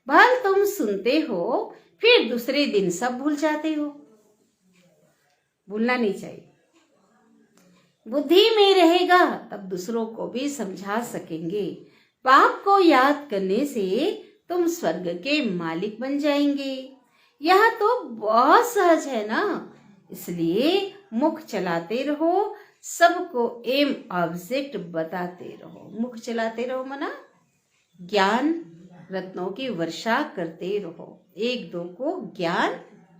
भल तुम सुनते हो फिर दूसरे दिन सब भूल जाते हो। भूलना नहीं चाहिए। बुद्धि में रहेगा तब दूसरों को भी समझा सकेंगे। बाप को याद करने से तुम स्वर्ग के मालिक बन जाएंगे। यह तो बहुत सहज है ना, इसलिए मुख चलाते रहो, सबको एम ऑब्जेक्ट बताते रहो। मुख चलाते रहो मना ज्ञान रत्नों की वर्षा करते रहो, एक दो को ज्ञान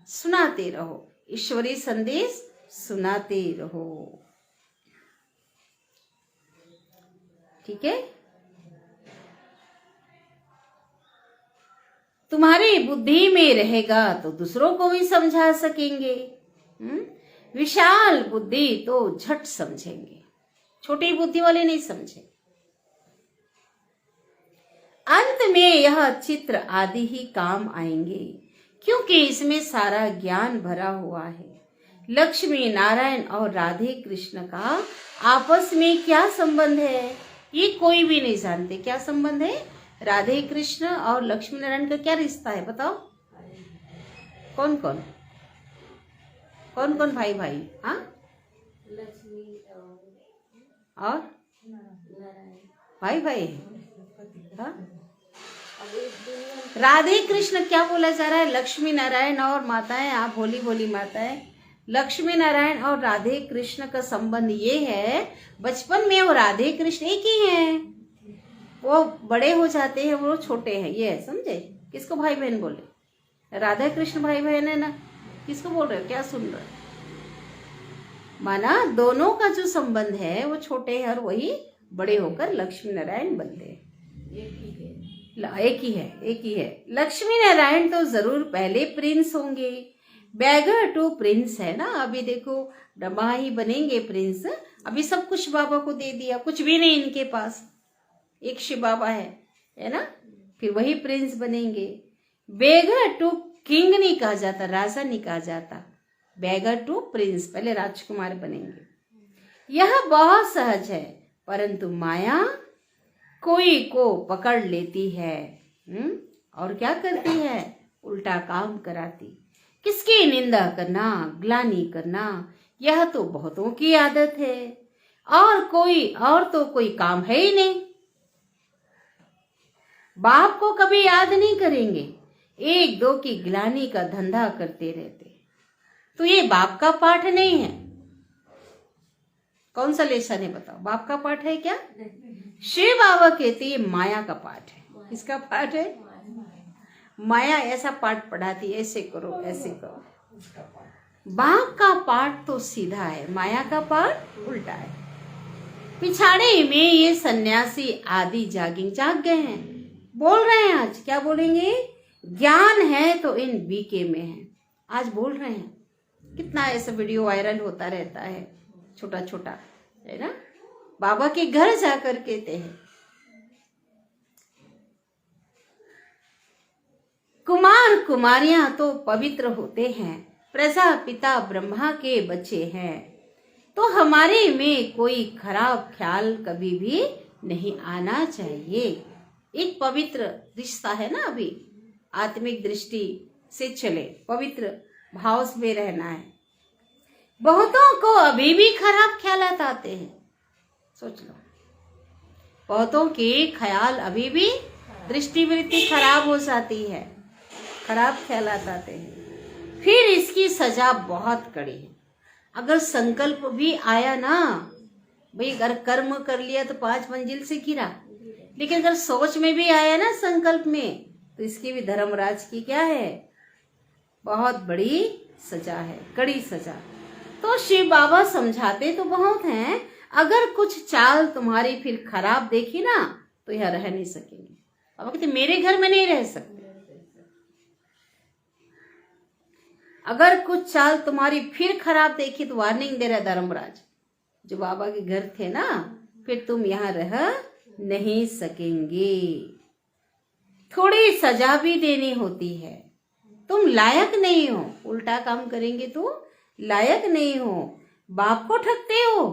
सुनाते रहो, ईश्वरी संदेश सुनाते रहो। ठीक है। तुम्हारी बुद्धि में रहेगा तो दूसरों को भी समझा सकेंगे। विशाल बुद्धि तो झट समझेंगे, छोटी बुद्धि वाले नहीं समझे। अंत में यह चित्र आदि ही काम आएंगे क्योंकि इसमें सारा ज्ञान भरा हुआ है। लक्ष्मी नारायण और राधे कृष्ण का आपस में क्या संबंध है ये कोई भी नहीं जानते। क्या संबंध है? राधे कृष्ण और लक्ष्मी नारायण का क्या रिश्ता है बताओ? कौन कौन कौन कौन भाई भाई? हाँ, लक्ष्मी और भाई भाई। हाँ, राधे कृष्ण क्या बोला जा रहा है? लक्ष्मी नारायण और माताएं, आप भोली भोली माताएं, लक्ष्मी नारायण और राधे कृष्ण का संबंध ये है, बचपन में वो राधे कृष्ण एक ही हैं। वो बड़े हो जाते हैं, वो छोटे हैं, ये है, समझे? किसको भाई बहन बोले? राधा कृष्ण भाई बहन है ना, किसको बोल रहे हो? क्या सुन रहे हो? माना दोनों का जो संबंध है वो छोटे हैं और वही बड़े होकर लक्ष्मी नारायण बनते हैं। एक ही है। लक्ष्मी नारायण तो जरूर पहले प्रिंस होंगे, बैगर टू प्रिंस है ना। अभी देखो ब्रह्मा ही बनेंगे प्रिंस, अभी सब कुछ बाबा को दे दिया, कुछ भी नहीं इनके पास, एक शिव बाबा है ना, फिर वही प्रिंस बनेंगे। बेगर टू किंग नहीं कहा जाता, राजा नहीं कहा जाता, बेगर टू प्रिंस, पहले राजकुमार बनेंगे। यह बहुत सहज है, परंतु माया कोई को पकड़ लेती है और क्या करती है? उल्टा काम कराती। किसकी निंदा करना, ग्लानि करना, यह तो बहुतों की आदत है, और तो कोई काम है ही नहीं। बाप को कभी याद नहीं करेंगे, एक दो की ग्लानि का धंधा करते रहते। तो ये बाप का पाठ नहीं है। कौन सा लेसन है बताओ? बाप का पाठ है क्या? शिव बाबा कहते ये माया का पाठ है। किसका पाठ है? माया ऐसा पाठ पढ़ाती, ऐसे करो ऐसे करो। बाप का पाठ तो सीधा है, माया का पाठ उल्टा है। पिछाड़े में ये सन्यासी आदि जाग गए हैं, बोल रहे हैं। आज क्या बोलेंगे? ज्ञान है तो इन बीके में है, आज बोल रहे हैं। कितना ऐसा वीडियो वायरल होता रहता है, छोटा छोटा, है ना। बाबा के घर जाकर कहते हैं, कुमार कुमारियां तो पवित्र होते हैं, प्रजापिता ब्रह्मा के बच्चे हैं, तो हमारे में कोई खराब ख्याल कभी भी नहीं आना चाहिए। एक पवित्र रिश्ता है ना, अभी आत्मिक दृष्टि से चले, पवित्र भाव में रहना है। बहुतों को अभी भी खराब ख्यालात आते हैं, सोच लो, बहुतों के ख्याल अभी भी, दृष्टि वृत्ति खराब हो जाती है, खराब ख्यालात आते हैं। फिर इसकी सजा बहुत कड़ी है। अगर संकल्प भी आया ना, भाई अगर कर्म कर लिया तो 5 मंजिल से गिरा, लेकिन अगर सोच में भी आया ना संकल्प में, तो इसकी भी धर्मराज की क्या है? बहुत बड़ी सजा है, कड़ी सजा। तो शिव बाबा समझाते तो बहुत हैं, अगर कुछ चाल तुम्हारी फिर खराब देखी ना, तो यह रह नहीं सकेंगे। बाबा कहते मेरे घर में नहीं रह सकते। अगर कुछ चाल तुम्हारी फिर खराब देखी तो वार्निंग दे रहा धर्मराज, जो बाबा के घर थे ना, फिर तुम यहाँ रह नहीं सकेंगे। थोड़ी सजा भी देनी होती है, तुम लायक नहीं हो, उल्टा काम करेंगे तो लायक नहीं हो। बाप को ठगते हो,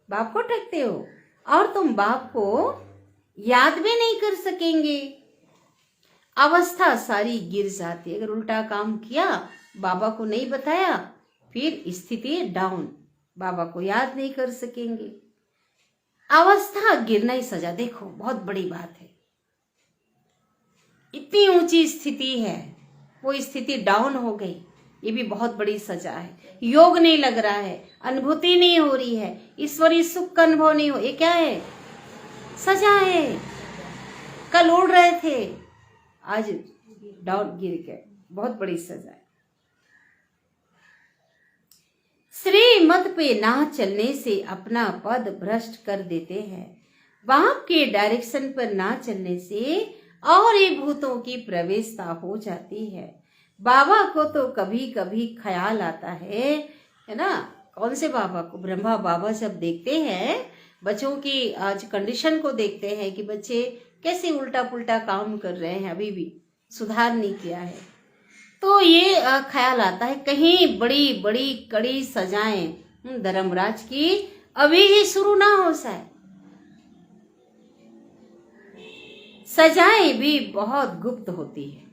बाप को ठगते हो, और तुम बाप को याद भी नहीं कर सकेंगे। अवस्था सारी गिर जाती। अगर उल्टा काम किया, बाबा को नहीं बताया, फिर स्थिति डाउन, बाबा को याद नहीं कर सकेंगे। अवस्था गिरना ही सजा। देखो बहुत बड़ी बात है, इतनी ऊंची स्थिति है, वो स्थिति डाउन हो गई, ये भी बहुत बड़ी सजा है। योग नहीं लग रहा है, अनुभूति नहीं हो रही है, ईश्वरीय सुख का अनुभव नहीं हो, ये क्या है? सजा है। कल उड़ रहे थे, आज डाउन गिर गए, बहुत बड़ी सजा है। श्रीमत पे ना चलने से अपना पद भ्रष्ट कर देते हैं। बाप के डायरेक्शन पर ना चलने से और ये भूतों की प्रवेशता हो जाती है। बाबा को तो कभी कभी ख्याल आता है ना। कौन से बाबा को? ब्रह्मा बाबा जब देखते हैं बच्चों की आज कंडीशन को, देखते हैं कि बच्चे कैसे उल्टा पुल्टा काम कर रहे हैं, अभी भी सुधार नहीं किया है, तो ये ख्याल आता है कहीं बड़ी बड़ी कड़ी सजाएं धर्मराज की अभी ही शुरू ना हो जाए। सजाएं भी बहुत गुप्त होती है,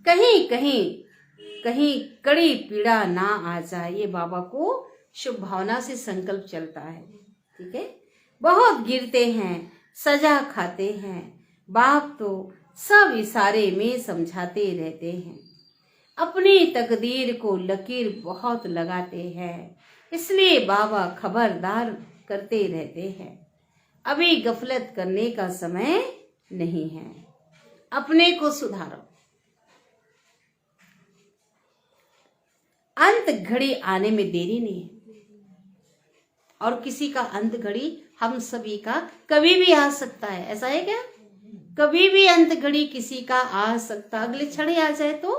कहीं कहीं कहीं कड़ी पीड़ा ना आ जाए, ये बाबा को शुभ भावना से संकल्प चलता है। ठीक है, बहुत गिरते हैं, सजा खाते हैं, बाप तो सब इशारे में समझाते रहते हैं। अपनी तकदीर को लकीर बहुत लगाते हैं, इसलिए बाबा खबरदार करते रहते हैं। अभी गफलत करने का समय नहीं है। अपने को सुधारो। अंत घड़ी आने में देरी नहीं है, और किसी का अंत घड़ी हम सभी का कभी भी आ सकता है। ऐसा है क्या? कभी भी अंत घड़ी किसी का आ सकता, अगले क्षण ही आ जाए तो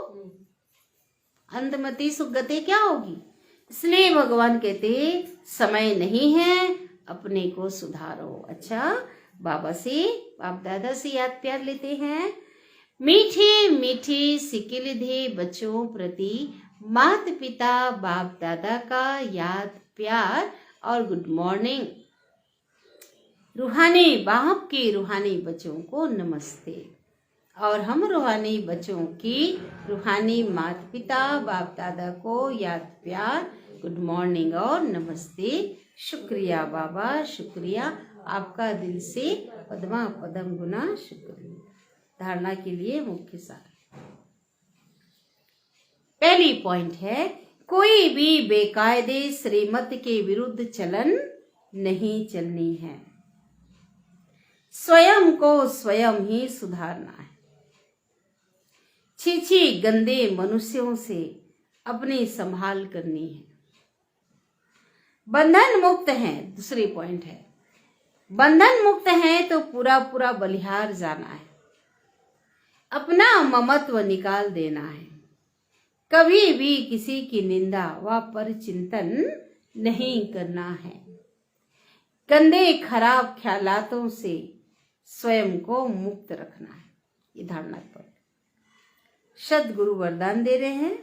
अंतमति सुगते क्या होगी। इसलिए भगवान कहते समय नहीं है, अपने को सुधारो। अच्छा, बाबा से, बाप दादा से याद प्यार लेते हैं। मीठी मीठी सिकिलिधे बच्चों प्रति माता पिता बाप दादा का याद प्यार और गुड मॉर्निंग। रूहानी बाप के रूहानी बच्चों को नमस्ते, और हम रूहानी बच्चों की रूहानी माता पिता बाप दादा को याद प्यार, गुड मॉर्निंग और नमस्ते। शुक्रिया बाबा, शुक्रिया आपका दिल से पद्मा पदम गुना शुक्रिया। धारणा के लिए मुख्य सार। पहली पॉइंट है, कोई भी बेकायदे श्रीमत के विरुद्ध चलन नहीं चलनी है। स्वयं को स्वयं ही सुधारना है। छीछी गंदे मनुष्यों से अपनी संभाल करनी है। बंधन मुक्त हैं, दूसरी पॉइंट है, बंधन मुक्त हैं तो पूरा पूरा बलिहार जाना है। अपना ममत्व निकाल देना है। कभी भी किसी की निंदा व परचिंतन नहीं करना है। गंदे खराब ख्यालातों से स्वयं को मुक्त रखना है। ये धारणा पर सद्गुरु वरदान दे रहे हैं।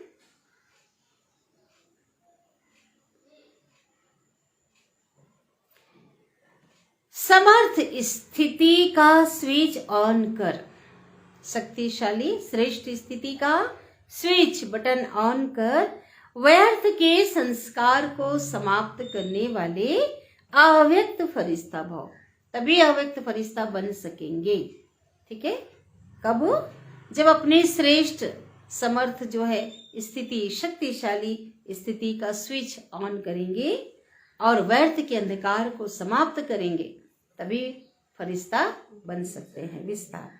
समर्थ स्थिति का स्विच ऑन कर। शक्तिशाली श्रेष्ठ स्थिति का स्विच बटन ऑन कर व्यर्थ के संस्कार को समाप्त करने वाले अव्यक्त फरिश्ता भव। तभी अव्यक्त फरिश्ता बन सकेंगे। ठीक है? कब? जब अपनी श्रेष्ठ समर्थ जो है स्थिति, शक्तिशाली स्थिति का स्विच ऑन करेंगे और व्यर्थ के अंधकार को समाप्त करेंगे, तभी फरिश्ता बन सकते हैं। विस्तार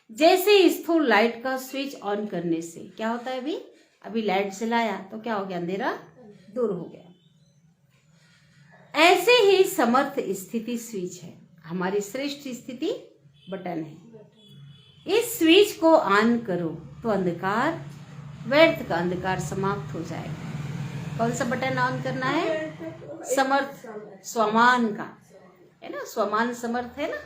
जैसे स्थूल लाइट का स्विच ऑन करने से क्या होता है, अभी लाइट जलाया तो क्या हो गया, अंधेरा दूर हो गया। ऐसे ही समर्थ स्थिति स्विच है, हमारी श्रेष्ठ स्थिति बटन है। इस स्विच को ऑन करो तो अंधकार, व्यर्थ का अंधकार समाप्त हो जाएगा। कौन सा बटन ऑन करना है? समर्थ, स्वमान का है ना, स्वमान समर्थ है ना।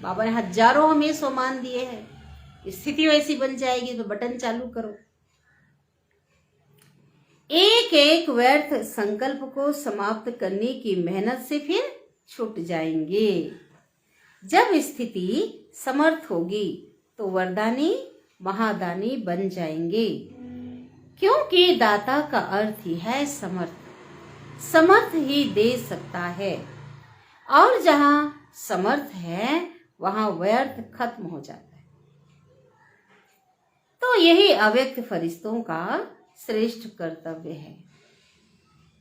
बाबा ने हजारों हमें स्वमान दिए हैं। स्थिति वैसी बन जाएगी तो बटन चालू करो। एक एक व्यर्थ संकल्प को समाप्त करने की मेहनत से फिर छूट जाएंगे। जब स्थिति समर्थ होगी तो वरदानी महादानी बन जाएंगे, क्योंकि दाता का अर्थ ही है समर्थ। समर्थ ही दे सकता है, और जहां समर्थ है वहां व्यर्थ खत्म हो जाता है। तो यही अव्यक्त फरिश्तों का श्रेष्ठ कर्तव्य है।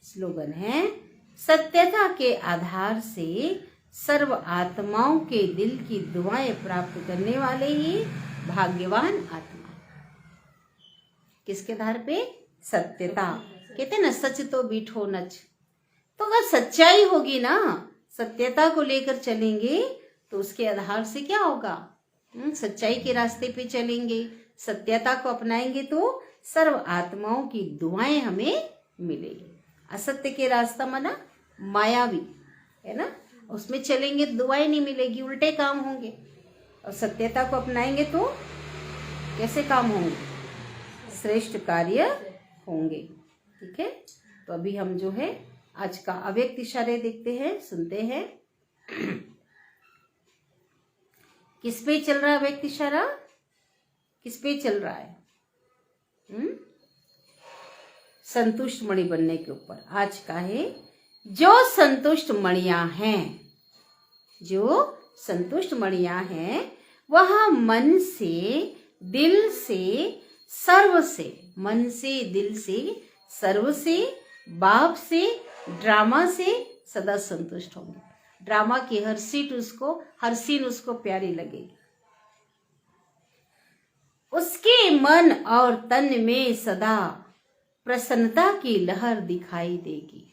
स्लोगन है, सत्यता के आधार से सर्व आत्माओं के दिल की दुआएं प्राप्त करने वाले ही भाग्यवान आत्मा। किसके आधार पे? सत्यता। कहते ना, सच तो बीठो नच। तो अगर सच्चाई होगी ना, सत्यता को लेकर चलेंगे तो उसके आधार से क्या होगा, सच्चाई के रास्ते पे चलेंगे, सत्यता को अपनाएंगे तो सर्व आत्माओं की दुआएं हमें मिलेगी। असत्य के रास्ता माना मायावी है ना, उसमें चलेंगे दुआएं नहीं मिलेगी, उल्टे काम होंगे। और सत्यता को अपनाएंगे तो कैसे काम होंगे? श्रेष्ठ कार्य होंगे। ठीक है? तो अभी हम जो है आज का अव्यक्त इशारे देखते हैं, सुनते हैं। किस पे चल रहा है अव्यक्त इशारा? किस पे चल रहा है? संतुष्ट मणि बनने के ऊपर आज का है। जो संतुष्ट मणियां हैं, जो संतुष्ट मणियां हैं, वह मन से, दिल से, सर्व से, मन से, दिल से, सर्व से, बाप से, ड्रामा से, सदा संतुष्ट होंगे। ड्रामा की हर सीन उसको प्यारी लगेगी। उसके मन और तन में सदा प्रसन्नता की लहर दिखाई देगी।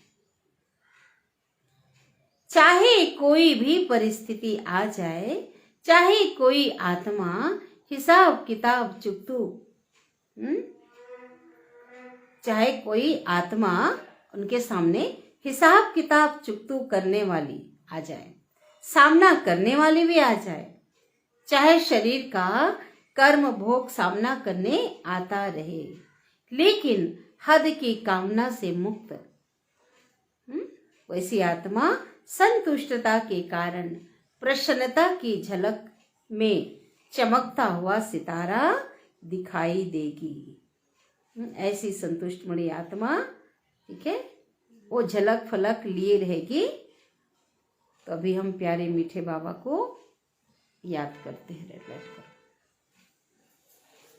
चाहे कोई भी परिस्थिति आ जाए, चाहे कोई आत्मा हिसाब किताब चुकतू, चाहे कोई आत्मा उनके सामने हिसाब किताब चुकतू करने वाली आ जाए, सामना करने वाली भी आ जाए, चाहे शरीर का कर्म भोग सामना करने आता रहे, लेकिन हद की कामना से मुक्त, वैसी आत्मा संतुष्टता के कारण प्रसन्नता की झलक में चमकता हुआ सितारा दिखाई देगी। ऐसी संतुष्ट मणि आत्मा, ठीक है, वो झलक फलक लिए रहेगी। तो अभी हम प्यारे मीठे बाबा को याद करते हैं बैठकर।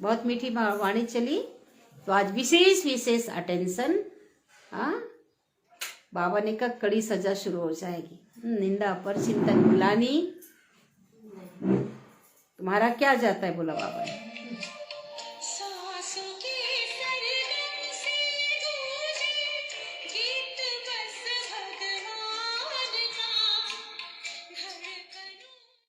बहुत मीठी वाणी चली, तो आज विशेष अटेंशन। बाबा ने कहा कड़ी सजा शुरू हो जाएगी। निंदा पर चिंतन ग्लानि तुम्हारा क्या जाता है, बोला बाबा ने।